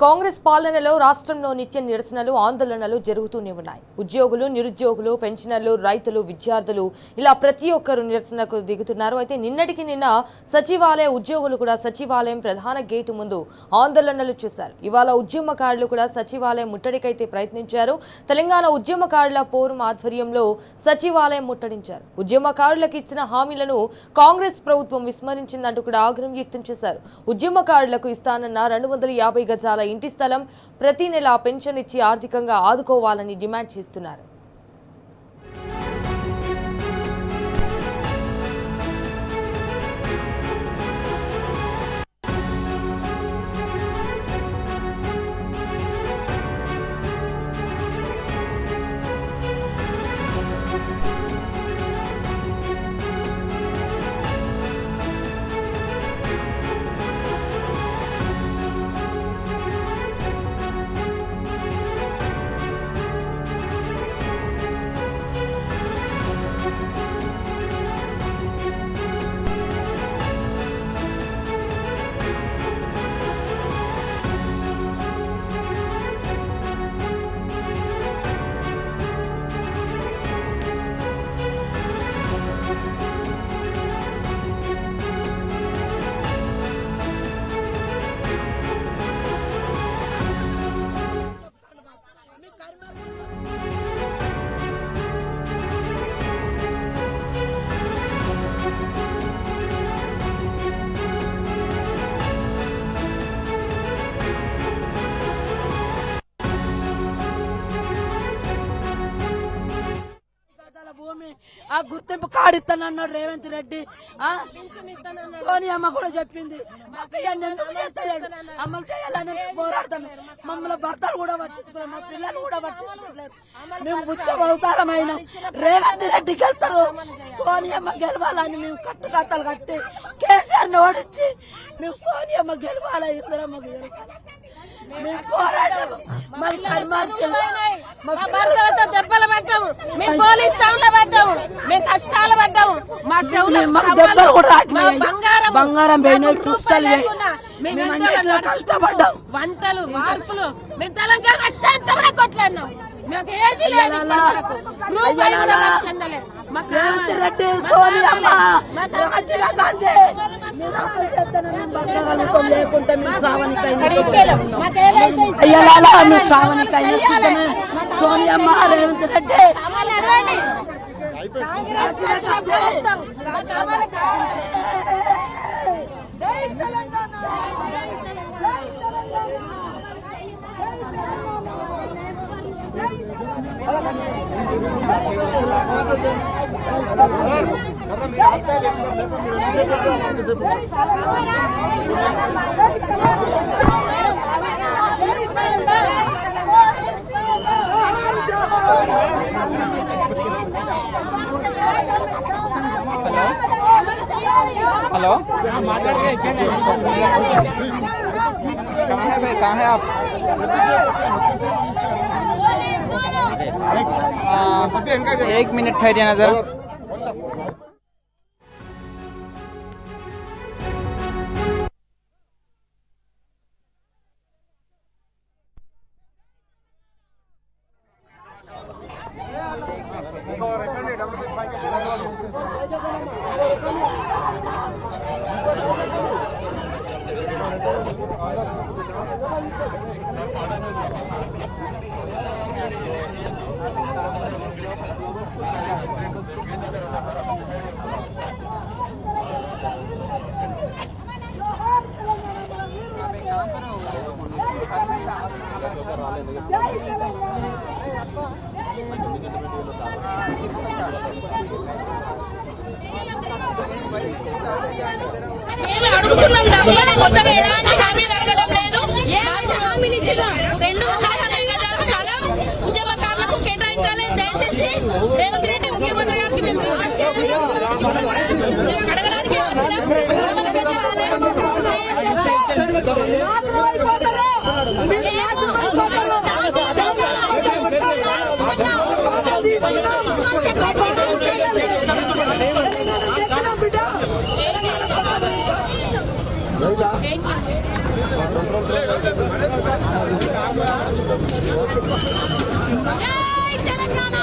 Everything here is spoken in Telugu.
కాంగ్రెస్ పాలనలో రాష్ట్రంలో నిత్య నిరసనలు ఆందోళనలు జరుగుతూనే ఉన్నాయి. ఉద్యోగులు, నిరుద్యోగులు, పెన్షనర్లు, రైతులు, విద్యార్థులు ఇలా ప్రతి ఒక్కరు నిరసనకు దిగుతున్నారు. అయితే నిన్నటికి నిన్న సచివాలయ ఉద్యోగులు కూడా సచివాలయం ప్రధాన గేటు ముందు ఆందోళనలు చేశారు. ఇవాళ ఉద్యమకారులు కూడా సచివాలయం ముట్టడికైతే ప్రయత్నించారు. తెలంగాణ ఉద్యమకారుల ఫోరం ఆధ్వర్యంలో సచివాలయం ముట్టడించారు. ఉద్యమకారులకు ఇచ్చిన హామీలను కాంగ్రెస్ ప్రభుత్వం విస్మరించిందంటూ కూడా ఆగ్రహం వ్యక్తం చేశారు. ఉద్యమకారులకు ఇస్తానన్న 250 గజాల ఇంటి స్థలం, ప్రతి నెల పెన్షన్ ఇచ్చి ఆర్థికంగా ఆదుకోవాలని డిమాండ్ చేస్తున్నారు. భూమి ఆ గుర్తింపు కార్డు ఇస్తానన్నాడు రేవంత్ రెడ్డి. సోనియమ్మ కూడా చెప్పింది. ఎందుకు చేస్తలేడు? అమలు చేయాలని పోరాడతాం. మమ్మల్ని భర్తలు కూడా పట్టించుకోలేదు, మా పిల్లలు కూడా పట్టించుకోలేదు. మేము ఉత్సవతారమైన రేవంత్ రెడ్డి గెలుతారు, సోనియమ్మ గెలవాలని మేము కట్టుకత్తలు కట్టి కేసీఆర్ ని ఓడించి మేము సోనియమ్మ గెలవాలి, ఇందిరమ్మ గెలవాలి. మేము పోరాటం భర్తలతో దెబ్బలు పడ్డాము, మేము పోలీస్ స్టేషన్ లో పడ్డాము, మేము కష్టాలు పడ్డాము. మా చెవులు బంగారం కష్టపడ్డాం. వంటలు మార్పులు మేము తెలంగాణ వచ్చేంత వరకు కొట్లాడినాం. మాకు ఏది లేదు, చెందలేదు. రెడ్డి, సోనియమ్మ, రాజీవ్ గాంధీ లేకుంటే మేము సావనికైనా సిద్ధమే. సోనియమ్మ, రేవంత్ రెడ్డి हेलो, कहाँ है आप? एक मिनट ठहरिए ना जरा. అడుగుతున్నాం తప్ప కొత్తగా ఎలాంటి హామీలు అడగడం లేదు. హామీలు ఇచ్చిన 250 గజాల స్థలం ఉద్యమకారులకు కేటాయించాలి. దయచేసి రేవంత్ రెడ్డి ముఖ్యమంత్రి గారికి మేము రిక్వెస్ట్ చేస్తున్నాం. అడగడానికి వచ్చిన Hey, జై తెలంగాణ